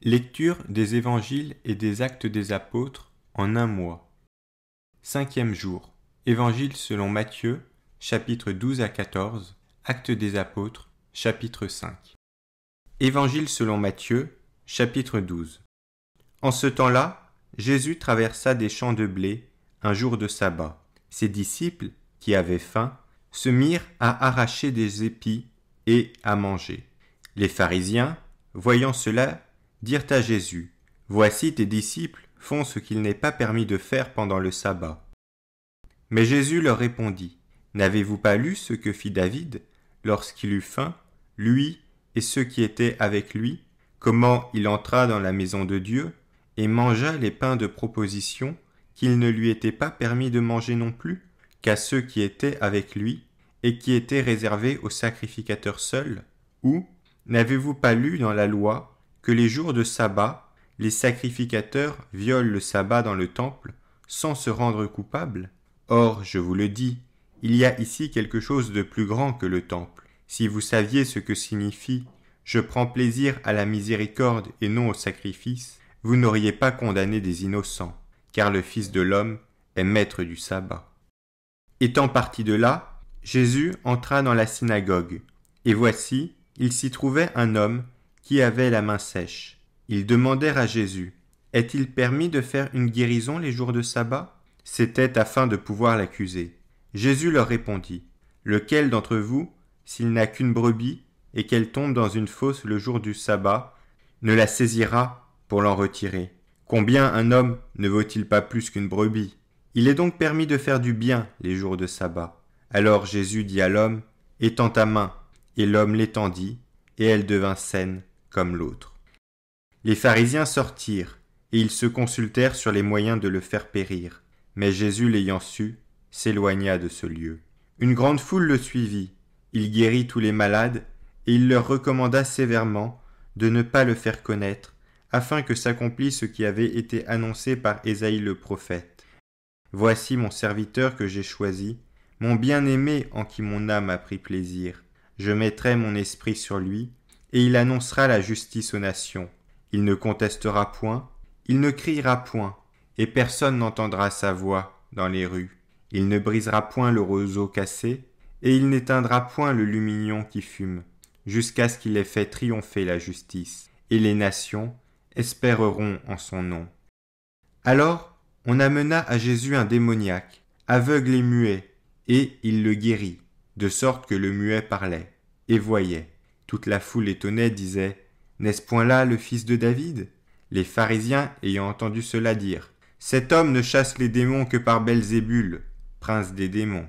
Lecture des Évangiles et des Actes des Apôtres en un mois. 5e jour. Évangile selon Matthieu, chapitres 12 à 14, Actes des Apôtres, chapitre 5. Évangile selon Matthieu, chapitre 12. En ce temps-là, Jésus traversa des champs de blé, un jour de sabbat. Ses disciples, qui avaient faim, se mirent à arracher des épis et à manger. Les pharisiens, voyant cela, dirent à Jésus, « Voici tes disciples font ce qu'il n'est pas permis de faire pendant le sabbat. » Mais Jésus leur répondit, « N'avez-vous pas lu ce que fit David lorsqu'il eut faim, lui et ceux qui étaient avec lui, comment il entra dans la maison de Dieu et mangea les pains de proposition qu'il ne lui était pas permis de manger non plus qu'à ceux qui étaient avec lui et qui étaient réservés aux sacrificateurs seuls? Ou n'avez-vous pas lu dans la loi que les jours de sabbat, les sacrificateurs violent le sabbat dans le temple sans se rendre coupables? Or, je vous le dis, il y a ici quelque chose de plus grand que le temple. Si vous saviez ce que signifie « je prends plaisir à la miséricorde et non au sacrifice », vous n'auriez pas condamné des innocents, car le Fils de l'homme est maître du sabbat. Étant parti de là, Jésus entra dans la synagogue, et voici, il s'y trouvait un homme qui avait la main sèche. Ils demandèrent à Jésus, « Est-il permis de faire une guérison les jours de sabbat ?» C'était afin de pouvoir l'accuser. Jésus leur répondit, « Lequel d'entre vous, s'il n'a qu'une brebis et qu'elle tombe dans une fosse le jour du sabbat, ne la saisira pour l'en retirer? Combien un homme ne vaut-il pas plus qu'une brebis? Il est donc permis de faire du bien les jours de sabbat. » Alors Jésus dit à l'homme, « Étends ta main. » Et l'homme l'étendit, et elle devint saine comme l'autre. Les pharisiens sortirent, et ils se consultèrent sur les moyens de le faire périr. Mais Jésus, l'ayant su, s'éloigna de ce lieu. Une grande foule le suivit. Il guérit tous les malades, et il leur recommanda sévèrement de ne pas le faire connaître, afin que s'accomplisse ce qui avait été annoncé par Ésaïe le prophète. « Voici mon serviteur que j'ai choisi, mon bien-aimé en qui mon âme a pris plaisir. Je mettrai mon esprit sur lui, et il annoncera la justice aux nations. Il ne contestera point, il ne criera point, et personne n'entendra sa voix dans les rues. Il ne brisera point le roseau cassé, et il n'éteindra point le lumignon qui fume, jusqu'à ce qu'il ait fait triompher la justice, et les nations espéreront en son nom. » Alors, on amena à Jésus un démoniaque, aveugle et muet, et il le guérit, de sorte que le muet parlait, et voyait. Toute la foule étonnée disait, « N'est-ce point là le fils de David ?» Les pharisiens ayant entendu cela dirent, « Cet homme ne chasse les démons que par Belzébul, prince des démons. »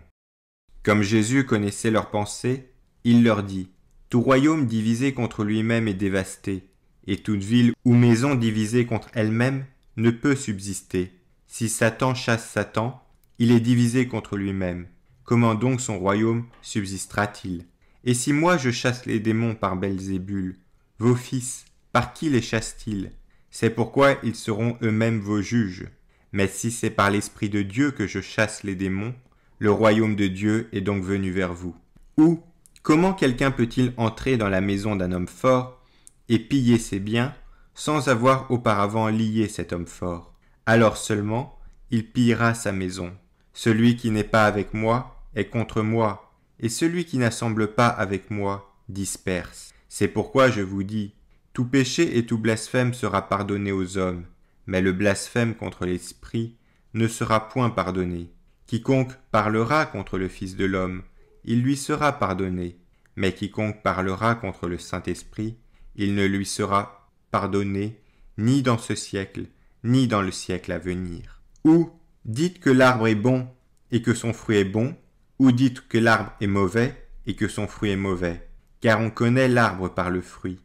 Comme Jésus connaissait leurs pensées, il leur dit, « Tout royaume divisé contre lui-même est dévasté, et toute ville ou maison divisée contre elle-même ne peut subsister. Si Satan chasse Satan, il est divisé contre lui-même. Comment donc son royaume subsistera-t-il? Et si moi je chasse les démons par Belzébul, vos fils, par qui les chassent-ils? C'est pourquoi ils seront eux-mêmes vos juges. Mais si c'est par l'Esprit de Dieu que je chasse les démons, le royaume de Dieu est donc venu vers vous. Ou, comment quelqu'un peut-il entrer dans la maison d'un homme fort et piller ses biens sans avoir auparavant lié cet homme fort? Alors seulement, il pillera sa maison. Celui qui n'est pas avec moi est contre moi, et celui qui n'assemble pas avec moi disperse. C'est pourquoi je vous dis, tout péché et tout blasphème sera pardonné aux hommes, mais le blasphème contre l'Esprit ne sera point pardonné. Quiconque parlera contre le Fils de l'homme, il lui sera pardonné, mais quiconque parlera contre le Saint-Esprit, il ne lui sera pardonné ni dans ce siècle, ni dans le siècle à venir. Ou dites que l'arbre est bon et que son fruit est bon, ou dites que l'arbre est mauvais et que son fruit est mauvais, car on connaît l'arbre par le fruit.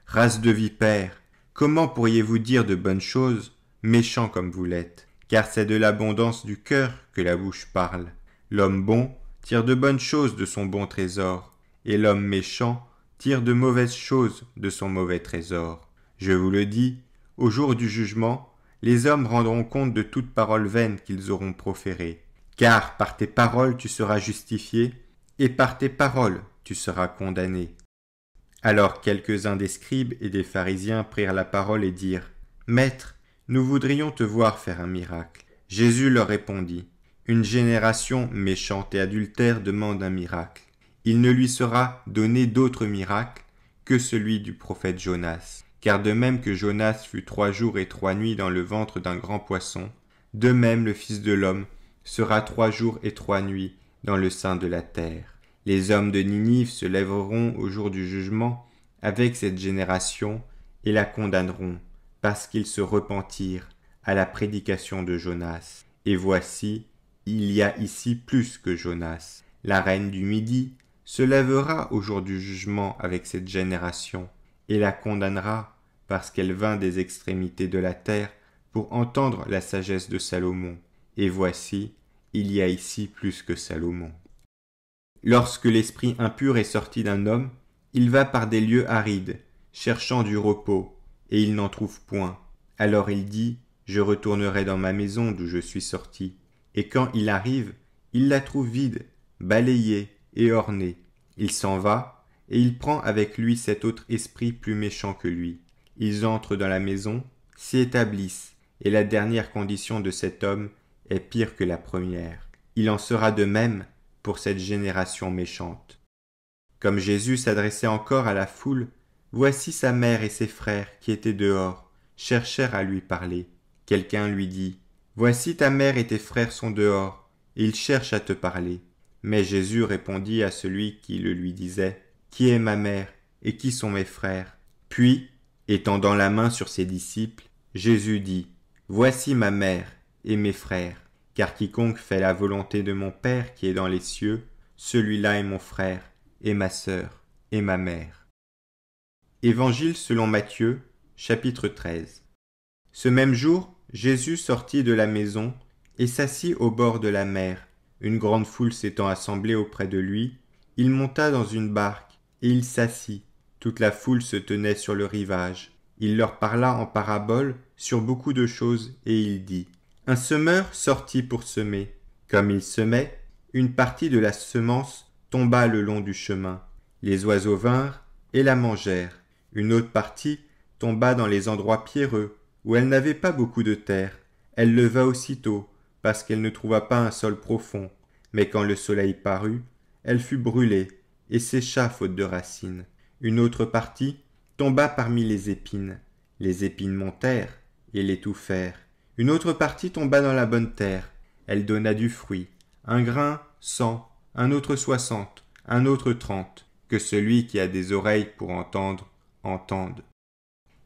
Race de vipères, comment pourriez-vous dire de bonnes choses, méchants comme vous l'êtes? Car c'est de l'abondance du cœur que la bouche parle. L'homme bon tire de bonnes choses de son bon trésor, et l'homme méchant tire de mauvaises choses de son mauvais trésor. Je vous le dis, au jour du jugement, les hommes rendront compte de toute parole vaine qu'ils auront proférée. Car par tes paroles tu seras justifié, et par tes paroles tu seras condamné. Alors quelques-uns des scribes et des pharisiens prirent la parole et dirent « Maître, nous voudrions te voir faire un miracle. » Jésus leur répondit « Une génération méchante et adultère demande un miracle. Il ne lui sera donné d'autre miracle que celui du prophète Jonas. Car de même que Jonas fut 3 jours et 3 nuits dans le ventre d'un grand poisson, de même le Fils de l'homme sera 3 jours et 3 nuits dans le sein de la terre. Les hommes de Ninive se lèveront au jour du jugement avec cette génération et la condamneront, parce qu'ils se repentirent à la prédication de Jonas. Et voici, il y a ici plus que Jonas. La reine du Midi se lèvera au jour du jugement avec cette génération, et la condamnera, parce qu'elle vint des extrémités de la terre pour entendre la sagesse de Salomon. Et voici, il y a ici plus que Salomon. Lorsque l'esprit impur est sorti d'un homme, il va par des lieux arides, cherchant du repos, et il n'en trouve point. Alors il dit, je retournerai dans ma maison d'où je suis sorti. Et quand il arrive, il la trouve vide, balayée et ornée. Il s'en va, et il prend avec lui cet autre esprit plus méchant que lui. Ils entrent dans la maison, s'y établissent, et la dernière condition de cet homme est pire que la première. Il en sera de même pour cette génération méchante. Comme Jésus s'adressait encore à la foule, voici sa mère et ses frères qui étaient dehors, cherchèrent à lui parler. Quelqu'un lui dit, « Voici ta mère et tes frères sont dehors, et ils cherchent à te parler. » Mais Jésus répondit à celui qui le lui disait, « Qui est ma mère et qui sont mes frères ?» Puis, étendant la main sur ses disciples, Jésus dit, « Voici ma mère et mes frères, car quiconque fait la volonté de mon Père qui est dans les cieux, celui-là est mon frère, et ma sœur, et ma mère. » Évangile selon Matthieu, chapitre 13. Ce même jour, Jésus sortit de la maison et s'assit au bord de la mer. Une grande foule s'étant assemblée auprès de lui, il monta dans une barque, et il s'assit. Toute la foule se tenait sur le rivage. Il leur parla en paraboles sur beaucoup de choses, et il dit, « Un semeur sortit pour semer. Comme il semait, une partie de la semence tomba le long du chemin. Les oiseaux vinrent et la mangèrent. Une autre partie tomba dans les endroits pierreux, où elle n'avait pas beaucoup de terre. Elle leva aussitôt, parce qu'elle ne trouva pas un sol profond. Mais quand le soleil parut, elle fut brûlée, et sécha faute de racines. Une autre partie tomba parmi les épines. Les épines montèrent et l'étouffèrent. Une autre partie tomba dans la bonne terre. Elle donna du fruit. Un grain, 100, un autre 60, un autre 30. Que celui qui a des oreilles pour entendre, entende.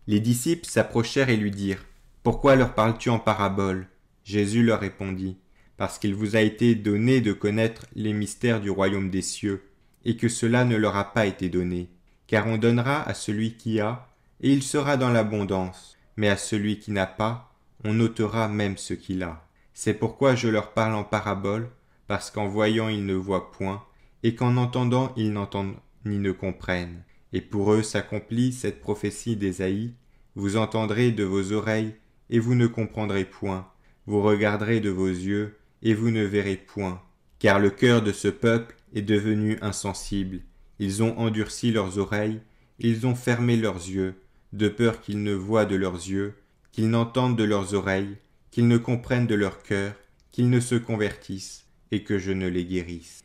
Les disciples s'approchèrent et lui dirent, « Pourquoi leur parles-tu en paraboles ?» Jésus leur répondit, « Parce qu'il vous a été donné de connaître les mystères du royaume des cieux, et que cela ne leur a pas été donné. Car on donnera à celui qui a, et il sera dans l'abondance, mais à celui qui n'a pas, on ôtera même ce qu'il a. C'est pourquoi je leur parle en paraboles, parce qu'en voyant ils ne voient point, et qu'en entendant ils n'entendent ni ne comprennent. Et pour eux s'accomplit cette prophétie d'Ésaïe, vous entendrez de vos oreilles, et vous ne comprendrez point. Vous regarderez de vos yeux, et vous ne verrez point. Car le cœur de ce peuple est devenu insensible. Ils ont endurci leurs oreilles, ils ont fermé leurs yeux, de peur qu'ils ne voient de leurs yeux, qu'ils n'entendent de leurs oreilles, qu'ils ne comprennent de leur cœur, qu'ils ne se convertissent, et que je ne les guérisse.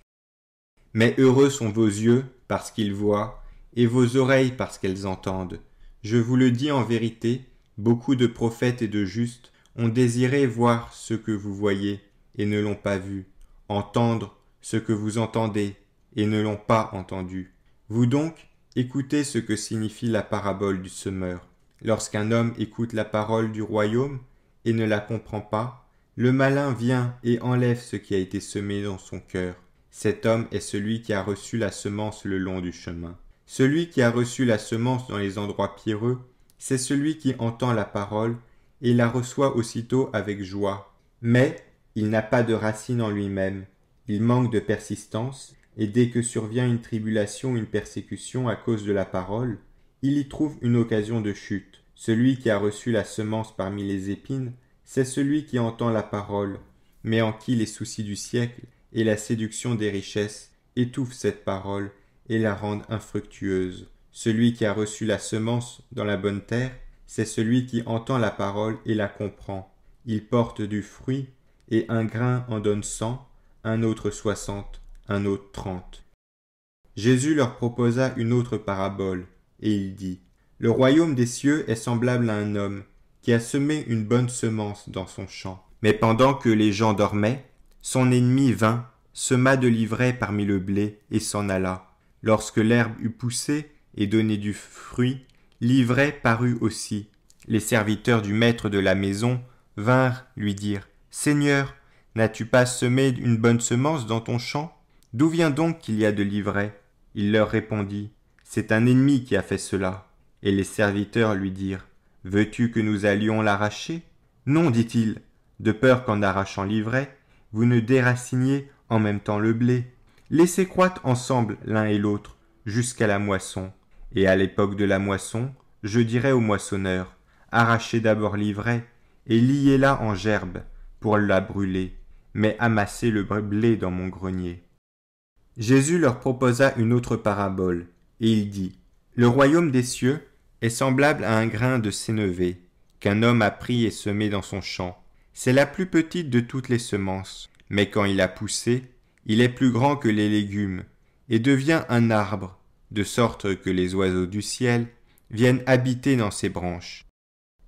Mais heureux sont vos yeux, parce qu'ils voient, et vos oreilles parce qu'elles entendent. Je vous le dis en vérité, beaucoup de prophètes et de justes ont désiré voir ce que vous voyez, et ne l'ont pas vu, entendre ce que vous entendez, et ne l'ont pas entendu. Vous donc, écoutez ce que signifie la parabole du semeur. Lorsqu'un homme écoute la parole du royaume et ne la comprend pas, le malin vient et enlève ce qui a été semé dans son cœur. Cet homme est celui qui a reçu la semence le long du chemin. Celui qui a reçu la semence dans les endroits pierreux, c'est celui qui entend la parole et la reçoit aussitôt avec joie. Mais il n'a pas de racine en lui-même, il manque de persistance, et dès que survient une tribulation ou une persécution à cause de la parole, il y trouve une occasion de chute. Celui qui a reçu la semence parmi les épines, c'est celui qui entend la parole, mais en qui les soucis du siècle et la séduction des richesses étouffent cette parole et la rendent infructueuse. Celui qui a reçu la semence dans la bonne terre, c'est celui qui entend la parole et la comprend. Il porte du fruit, et un grain en donne 100, un autre 60, un autre 30. Jésus leur proposa une autre parabole, et il dit, « Le royaume des cieux est semblable à un homme qui a semé une bonne semence dans son champ. Mais pendant que les gens dormaient, son ennemi vint, sema de l'ivraie parmi le blé et s'en alla. Lorsque l'herbe eut poussé et donné du fruit, l'ivraie parut aussi. Les serviteurs du maître de la maison vinrent lui dire, « Seigneur, n'as-tu pas semé une bonne semence dans ton champ? D'où vient donc qu'il y a de l'ivraie ?» Il leur répondit, « C'est un ennemi qui a fait cela. » Et les serviteurs lui dirent, « Veux-tu que nous allions l'arracher ?» Non, dit-il, de peur qu'en arrachant l'ivraie, vous ne déraciniez en même temps le blé. Laissez croître ensemble l'un et l'autre jusqu'à la moisson. Et à l'époque de la moisson, je dirai au moissonneur, arrachez d'abord l'ivraie et liez-la en gerbes pour la brûler, mais amassez le blé dans mon grenier. Jésus leur proposa une autre parabole, et il dit, « Le royaume des cieux est semblable à un grain de sénévé qu'un homme a pris et semé dans son champ. C'est la plus petite de toutes les semences, mais quand il a poussé, il est plus grand que les légumes, et devient un arbre, de sorte que les oiseaux du ciel viennent habiter dans ses branches. »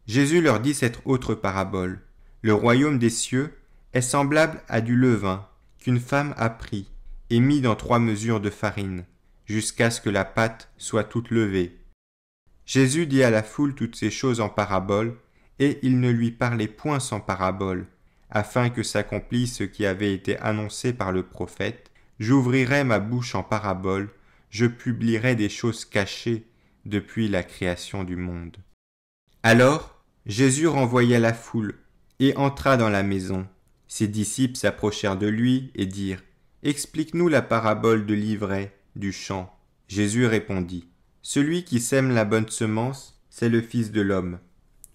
Jésus leur dit cette autre parabole. Le royaume des cieux est semblable à du levain qu'une femme a pris et mis dans 3 mesures de farine, jusqu'à ce que la pâte soit toute levée. Jésus dit à la foule toutes ces choses en parabole, et il ne lui parlait point sans parabole, afin que s'accomplisse ce qui avait été annoncé par le prophète. J'ouvrirai ma bouche en parabole, je publierai des choses cachées depuis la création du monde. Alors, Jésus renvoya la foule et entra dans la maison. Ses disciples s'approchèrent de lui et dirent, « Explique-nous la parabole de l'ivraie du champ. » Jésus répondit, « Celui qui sème la bonne semence, c'est le Fils de l'homme.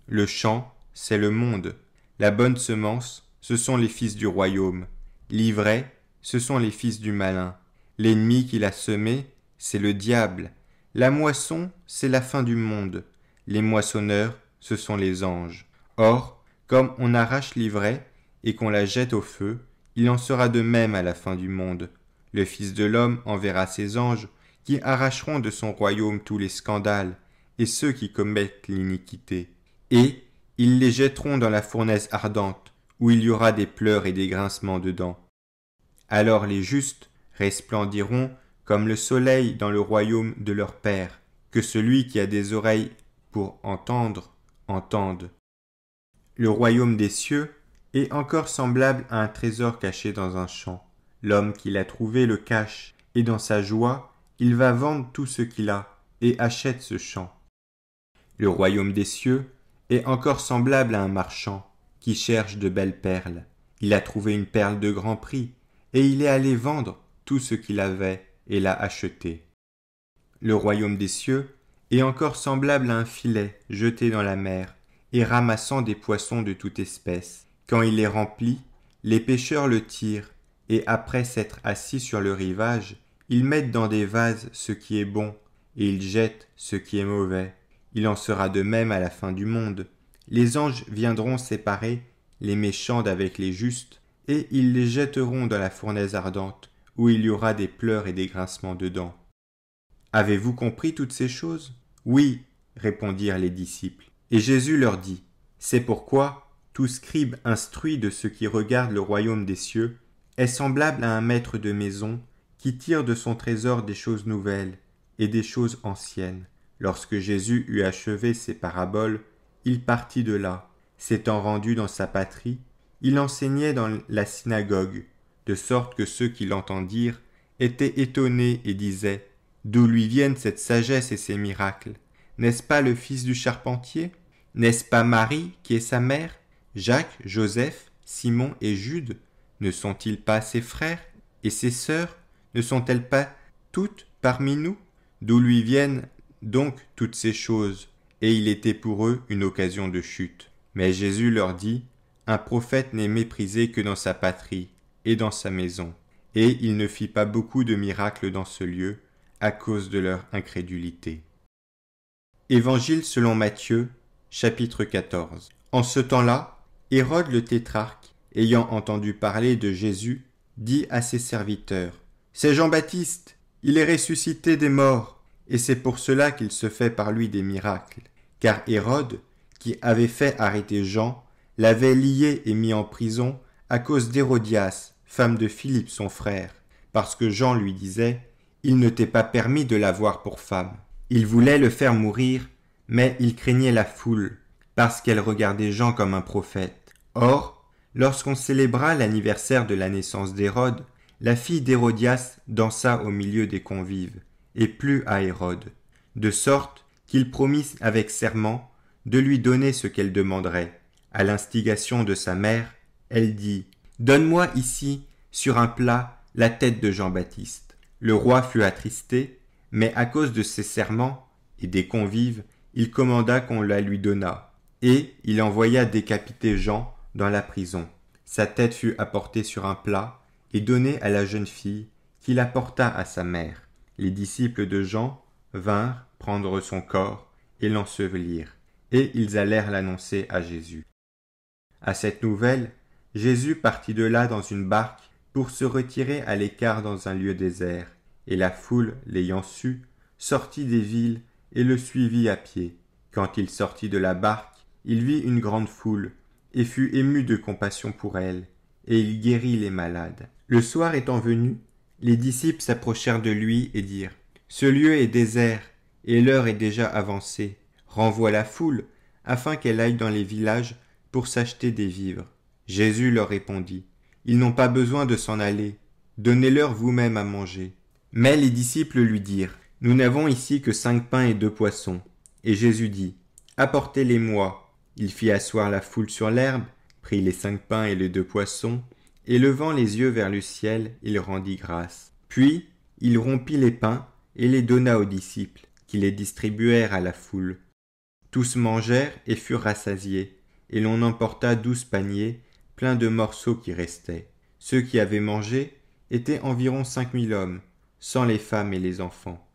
Le champ, c'est le monde. La bonne semence, ce sont les fils du royaume. L'ivraie, ce sont les fils du malin. L'ennemi qui l'a semé, c'est le diable. La moisson, c'est la fin du monde. Les moissonneurs, ce sont les anges. Or, comme on arrache l'ivraie et qu'on la jette au feu, il en sera de même à la fin du monde. Le Fils de l'homme enverra ses anges qui arracheront de son royaume tous les scandales et ceux qui commettent l'iniquité. Et ils les jetteront dans la fournaise ardente, où il y aura des pleurs et des grincements de dents. Alors les justes resplendiront comme le soleil dans le royaume de leur Père. Que celui qui a des oreilles pour entendre, entende. Le royaume des cieux est encore semblable à un trésor caché dans un champ. L'homme qui l'a trouvé le cache, et dans sa joie, il va vendre tout ce qu'il a, et achète ce champ. Le royaume des cieux est encore semblable à un marchand qui cherche de belles perles. Il a trouvé une perle de grand prix, et il est allé vendre tout ce qu'il avait et l'a acheté. Le royaume des cieux est encore semblable à un filet jeté dans la mer et ramassant des poissons de toute espèce. Quand il est rempli, les pêcheurs le tirent, et après s'être assis sur le rivage, ils mettent dans des vases ce qui est bon, et ils jettent ce qui est mauvais. Il en sera de même à la fin du monde. Les anges viendront séparer les méchants d'avec les justes, et ils les jetteront dans la fournaise ardente, où il y aura des pleurs et des grincements de dents. Avez-vous compris toutes ces choses ? Oui, répondirent les disciples. Et Jésus leur dit, c'est pourquoi tout scribe instruit de ceux qui regardent le royaume des cieux est semblable à un maître de maison qui tire de son trésor des choses nouvelles et des choses anciennes. Lorsque Jésus eut achevé ses paraboles, il partit de là. S'étant rendu dans sa patrie, il enseignait dans la synagogue, de sorte que ceux qui l'entendirent étaient étonnés et disaient « D'où lui viennent cette sagesse et ces miracles ? N'est-ce pas le fils du charpentier ? N'est-ce pas Marie qui est sa mère ? Jacques, Joseph, Simon et Jude, ne sont-ils pas ses frères ? Et ses sœurs, ne sont-elles pas toutes parmi nous ? D'où lui viennent donc toutes ces choses ? » Et il était pour eux une occasion de chute. Mais Jésus leur dit, « Un prophète n'est méprisé que dans sa patrie et dans sa maison. » Et il ne fit pas beaucoup de miracles dans ce lieu à cause de leur incrédulité. Évangile selon Matthieu, chapitre 14. En ce temps-là, Hérode le tétrarque, ayant entendu parler de Jésus, dit à ses serviteurs : « C'est Jean-Baptiste, il est ressuscité des morts, et c'est pour cela qu'il se fait par lui des miracles. » Car Hérode, qui avait fait arrêter Jean, l'avait lié et mis en prison à cause d'Hérodias, femme de Philippe son frère, parce que Jean lui disait : « Il ne t'est pas permis de l'avoir pour femme. » Il voulait le faire mourir, mais il craignait la foule, parce qu'elle regardait Jean comme un prophète. Or, lorsqu'on célébra l'anniversaire de la naissance d'Hérode, la fille d'Hérodias dansa au milieu des convives, et plut à Hérode, de sorte qu'il promit avec serment de lui donner ce qu'elle demanderait. À l'instigation de sa mère, elle dit : « Donne-moi ici, sur un plat, la tête de Jean-Baptiste. » Le roi fut attristé, mais à cause de ses serments et des convives, il commanda qu'on la lui donnât, et il envoya décapiter Jean dans la prison. Sa tête fut apportée sur un plat et donnée à la jeune fille, qui la porta à sa mère. Les disciples de Jean vinrent prendre son corps et l'ensevelir, et ils allèrent l'annoncer à Jésus. À cette nouvelle, Jésus partit de là dans une barque pour se retirer à l'écart dans un lieu désert, et la foule, l'ayant su, sortit des villes et le suivit à pied. Quand il sortit de la barque, il vit une grande foule, et fut ému de compassion pour elle, et il guérit les malades. Le soir étant venu, les disciples s'approchèrent de lui et dirent : « Ce lieu est désert, et l'heure est déjà avancée. Renvoie la foule, afin qu'elle aille dans les villages pour s'acheter des vivres. » Jésus leur répondit : « Ils n'ont pas besoin de s'en aller, donnez-leur vous-même à manger. » Mais les disciples lui dirent : « Nous n'avons ici que 5 pains et 2 poissons. » Et Jésus dit : « Apportez-les-moi. » Il fit asseoir la foule sur l'herbe, prit les 5 pains et les 2 poissons, et levant les yeux vers le ciel, il rendit grâce. Puis il rompit les pains et les donna aux disciples, qui les distribuèrent à la foule. Tous mangèrent et furent rassasiés, et l'on emporta 12 paniers, pleins de morceaux qui restaient. Ceux qui avaient mangé étaient environ 5000 hommes, sans les femmes et les enfants.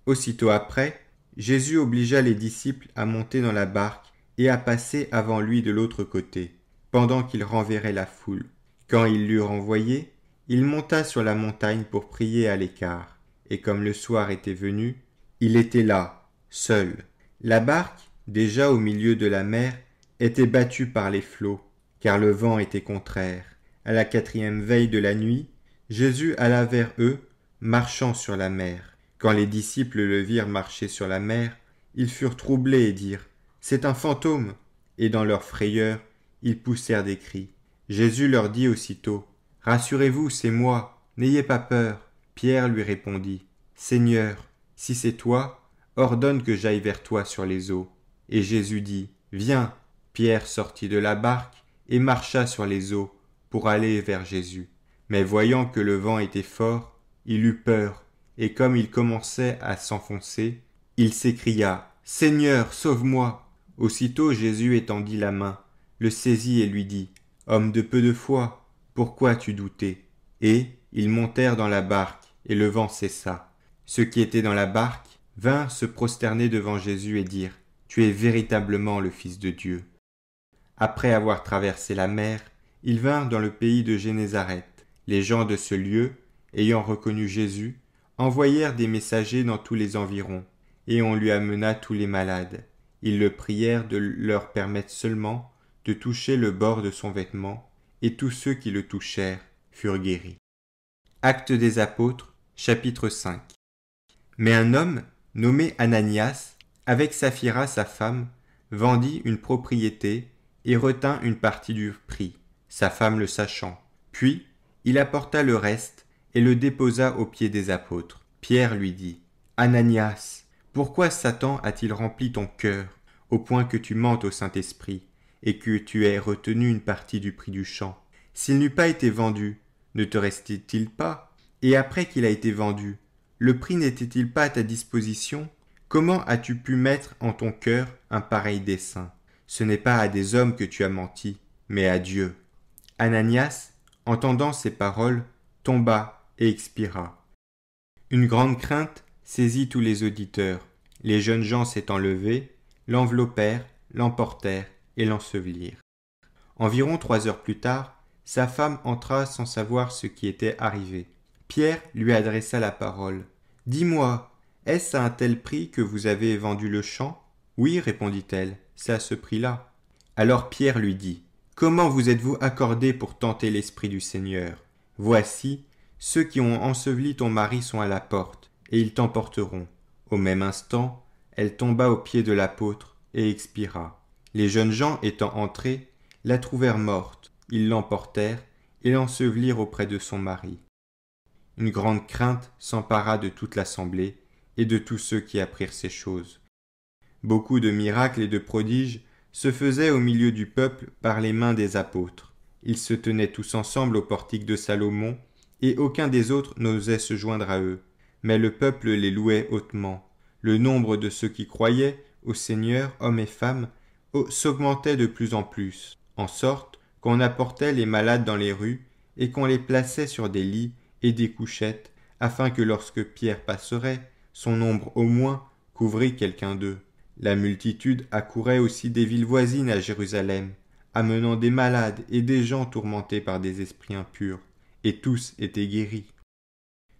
Aussitôt après, Jésus obligea les disciples à monter dans la barque et à passer avant lui de l'autre côté, pendant qu'il renverrait la foule. Quand il l'eut renvoyé, il monta sur la montagne pour prier à l'écart, et comme le soir était venu, il était là, seul. La barque, déjà au milieu de la mer, était battue par les flots, car le vent était contraire. À la 4e veille de la nuit, Jésus alla vers eux, marchant sur la mer. Quand les disciples le virent marcher sur la mer, ils furent troublés et dirent : « C'est un fantôme !» Et dans leur frayeur, ils poussèrent des cris. Jésus leur dit aussitôt : « Rassurez-vous, c'est moi, n'ayez pas peur. » Pierre lui répondit : « Seigneur, si c'est toi, ordonne que j'aille vers toi sur les eaux. » Et Jésus dit : « Viens. » Pierre sortit de la barque et marcha sur les eaux pour aller vers Jésus. Mais voyant que le vent était fort, il eut peur, et comme il commençait à s'enfoncer, il s'écria : « Seigneur, sauve-moi !» Aussitôt Jésus étendit la main, le saisit et lui dit : « Homme de peu de foi, pourquoi as-tu douté ?» Et ils montèrent dans la barque, et le vent cessa. Ceux qui étaient dans la barque vinrent se prosterner devant Jésus et dirent : « Tu es véritablement le Fils de Dieu. » Après avoir traversé la mer, ils vinrent dans le pays de Génézareth. Les gens de ce lieu, ayant reconnu Jésus, envoyèrent des messagers dans tous les environs, et on lui amena tous les malades. Ils le prièrent de leur permettre seulement de toucher le bord de son vêtement, et tous ceux qui le touchèrent furent guéris. Actes des Apôtres, chapitre 5. Mais un homme, nommé Ananias, avec Saphira sa femme, vendit une propriété et retint une partie du prix, sa femme le sachant. Puis, il apporta le reste et le déposa aux pieds des apôtres. Pierre lui dit : « Ananias, pourquoi Satan a-t-il rempli ton cœur, au point que tu mentes au Saint-Esprit, et que tu aies retenu une partie du prix du champ ? S'il n'eût pas été vendu, ne te restait-il pas ? Et après qu'il a été vendu, le prix n'était-il pas à ta disposition ? Comment as-tu pu mettre en ton cœur un pareil dessein ? Ce n'est pas à des hommes que tu as menti, mais à Dieu. » Ananias, entendant ces paroles, tomba et expira. Une grande crainte saisit tous les auditeurs. Les jeunes gens s'étant levés, l'enveloppèrent, l'emportèrent et l'ensevelirent. Environ 3 heures plus tard, sa femme entra sans savoir ce qui était arrivé. Pierre lui adressa la parole. « Dis-moi, est-ce à un tel prix que vous avez vendu le champ ?» « Oui, répondit-elle, c'est à ce prix-là. » Alors Pierre lui dit, « Comment vous êtes-vous accordé pour tenter l'Esprit du Seigneur ? Voici, ceux qui ont enseveli ton mari sont à la porte, et ils t'emporteront. » Au même instant, elle tomba aux pieds de l'apôtre et expira. Les jeunes gens étant entrés, la trouvèrent morte. Ils l'emportèrent et l'ensevelirent auprès de son mari. Une grande crainte s'empara de toute l'assemblée et de tous ceux qui apprirent ces choses. Beaucoup de miracles et de prodiges se faisaient au milieu du peuple par les mains des apôtres. Ils se tenaient tous ensemble au portique de Salomon, et aucun des autres n'osait se joindre à eux. Mais le peuple les louait hautement. Le nombre de ceux qui croyaient au Seigneur, hommes et femmes, s'augmentait de plus en plus, en sorte qu'on apportait les malades dans les rues et qu'on les plaçait sur des lits et des couchettes, afin que lorsque Pierre passerait, son ombre au moins couvrit quelqu'un d'eux. La multitude accourait aussi des villes voisines à Jérusalem, amenant des malades et des gens tourmentés par des esprits impurs, et tous étaient guéris.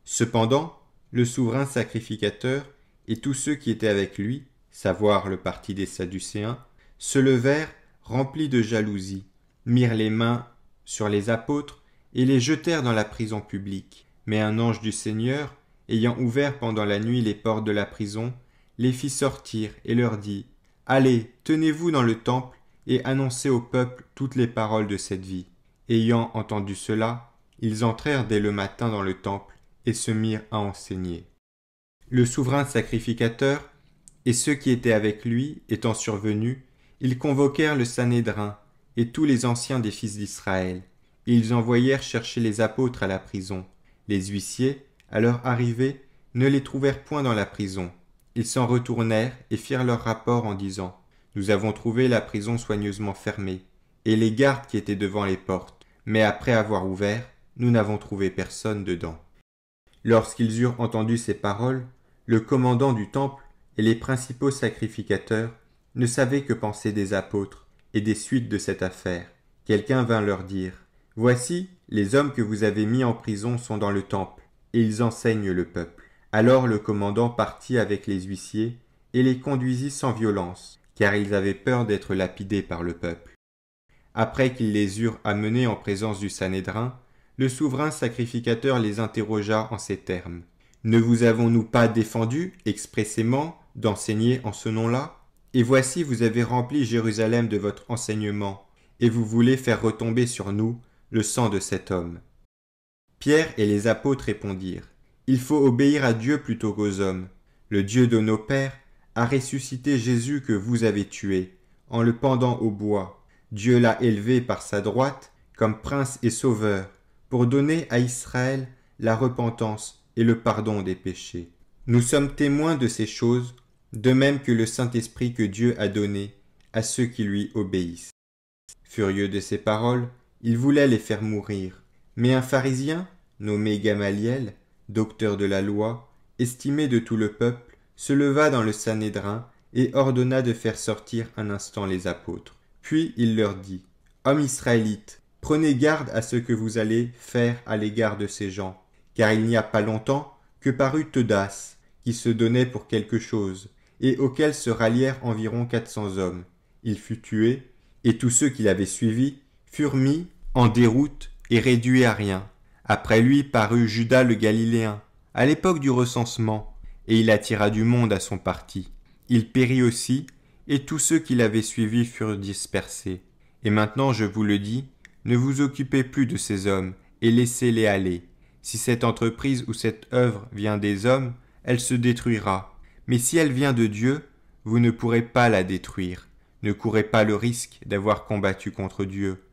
Cependant, le souverain sacrificateur et tous ceux qui étaient avec lui, savoir le parti des Sadducéens, se levèrent remplis de jalousie, mirent les mains sur les apôtres et les jetèrent dans la prison publique. Mais un ange du Seigneur, ayant ouvert pendant la nuit les portes de la prison, les fit sortir et leur dit « Allez, tenez-vous dans le temple et annoncez au peuple toutes les paroles de cette vie. » Ayant entendu cela, ils entrèrent dès le matin dans le temple et se mirent à enseigner. Le souverain sacrificateur et ceux qui étaient avec lui étant survenus, ils convoquèrent le Sanhédrin et tous les anciens des fils d'Israël. Et ils envoyèrent chercher les apôtres à la prison. Les huissiers, à leur arrivée, ne les trouvèrent point dans la prison. Ils s'en retournèrent et firent leur rapport en disant « Nous avons trouvé la prison soigneusement fermée, et les gardes qui étaient devant les portes, mais après avoir ouvert, nous n'avons trouvé personne dedans. » Lorsqu'ils eurent entendu ces paroles, le commandant du temple et les principaux sacrificateurs ne savaient que penser des apôtres et des suites de cette affaire. Quelqu'un vint leur dire « Voici, les hommes que vous avez mis en prison sont dans le temple, et ils enseignent le peuple. » Alors le commandant partit avec les huissiers et les conduisit sans violence, car ils avaient peur d'être lapidés par le peuple. Après qu'ils les eurent amenés en présence du Sanhédrin, le souverain sacrificateur les interrogea en ces termes. « Ne vous avons-nous pas défendu expressément d'enseigner en ce nom-là ? Et voici vous avez rempli Jérusalem de votre enseignement, et vous voulez faire retomber sur nous le sang de cet homme. » Pierre et les apôtres répondirent. Il faut obéir à Dieu plutôt qu'aux hommes. Le Dieu de nos pères a ressuscité Jésus que vous avez tué, en le pendant au bois. Dieu l'a élevé par sa droite comme prince et sauveur, pour donner à Israël la repentance et le pardon des péchés. Nous sommes témoins de ces choses, de même que le Saint-Esprit que Dieu a donné à ceux qui lui obéissent. Furieux de ces paroles, il voulait les faire mourir. Mais un pharisien, nommé Gamaliel, docteur de la loi, estimé de tout le peuple, se leva dans le Sanhédrin et ordonna de faire sortir un instant les apôtres. Puis il leur dit « Hommes israélites, prenez garde à ce que vous allez faire à l'égard de ces gens, car il n'y a pas longtemps que parut Teudas, qui se donnait pour quelque chose, et auquel se rallièrent environ 400 hommes. Il fut tué, et tous ceux qui l'avaient suivi furent mis en déroute et réduits à rien. Après lui parut Judas le Galiléen, à l'époque du recensement, et il attira du monde à son parti. Il périt aussi, et tous ceux qui l'avaient suivi furent dispersés. Et maintenant, je vous le dis, ne vous occupez plus de ces hommes, et laissez-les aller. Si cette entreprise ou cette œuvre vient des hommes, elle se détruira. Mais si elle vient de Dieu, vous ne pourrez pas la détruire. Ne courez pas le risque d'avoir combattu contre Dieu.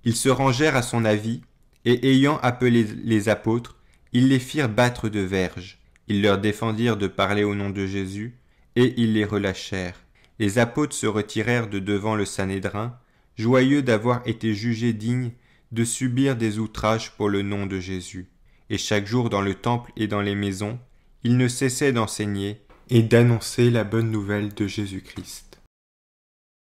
Ils se rangèrent à son avis, et ayant appelé les apôtres, ils les firent battre de verges. Ils leur défendirent de parler au nom de Jésus, et ils les relâchèrent. Les apôtres se retirèrent de devant le Sanhédrin, joyeux d'avoir été jugés dignes de subir des outrages pour le nom de Jésus. Et chaque jour dans le temple et dans les maisons, ils ne cessaient d'enseigner et d'annoncer la bonne nouvelle de Jésus-Christ.